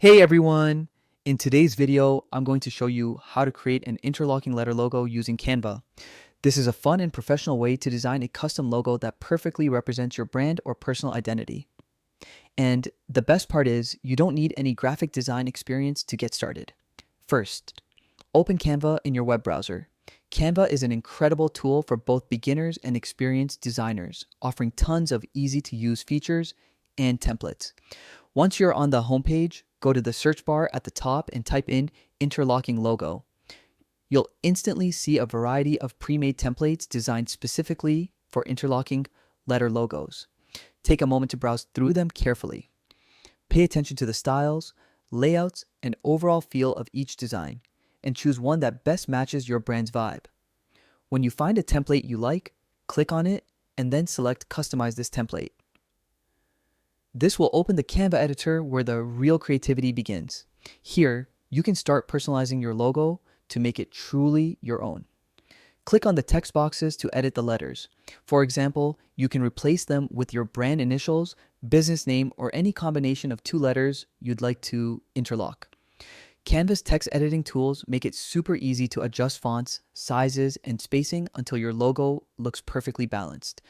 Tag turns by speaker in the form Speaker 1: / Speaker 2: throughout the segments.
Speaker 1: Hey everyone! In today's video, I'm going to show you how to create an interlocking letter logo using Canva. This is a fun and professional way to design a custom logo that perfectly represents your brand or personal identity. And the best part is, you don't need any graphic design experience to get started. First, open Canva in your web browser. Canva is an incredible tool for both beginners and experienced designers, offering tons of easy-to-use features and templates. Once you're on the homepage, go to the search bar at the top and type in Interlocking Logo. You'll instantly see a variety of pre-made templates designed specifically for interlocking letter logos. Take a moment to browse through them carefully. Pay attention to the styles, layouts, and overall feel of each design, and choose one that best matches your brand's vibe. When you find a template you like, click on it and then select Customize this template. This will open the Canva editor where the real creativity begins. Here, you can start personalizing your logo to make it truly your own. Click on the text boxes to edit the letters. For example, you can replace them with your brand initials, business name, or any combination of two letters you'd like to interlock. Canva's text editing tools make it super easy to adjust fonts, sizes, and spacing until your logo looks perfectly balanced.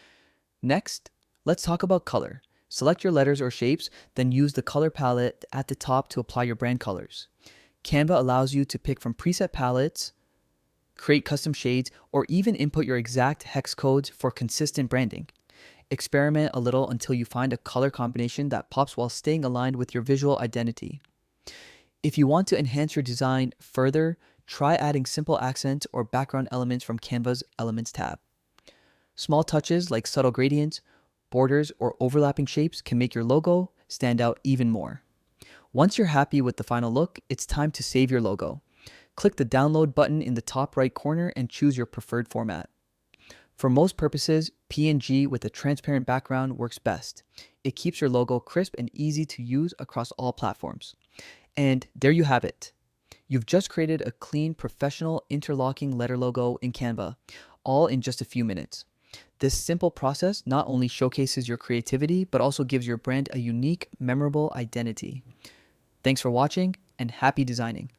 Speaker 1: Next, let's talk about color. Select your letters or shapes, then use the color palette at the top to apply your brand colors. Canva allows you to pick from preset palettes, create custom shades, or even input your exact hex codes for consistent branding. Experiment a little until you find a color combination that pops while staying aligned with your visual identity. If you want to enhance your design further, try adding simple accents or background elements from Canva's Elements tab. Small touches like subtle gradients, borders, or overlapping shapes can make your logo stand out even more. Once you're happy with the final look, it's time to save your logo. Click the download button in the top right corner and choose your preferred format. For most purposes, PNG with a transparent background works best. It keeps your logo crisp and easy to use across all platforms. And there you have it. You've just created a clean, professional interlocking letter logo in Canva, all in just a few minutes. This simple process not only showcases your creativity, but also gives your brand a unique, memorable identity. Thanks for watching and happy designing.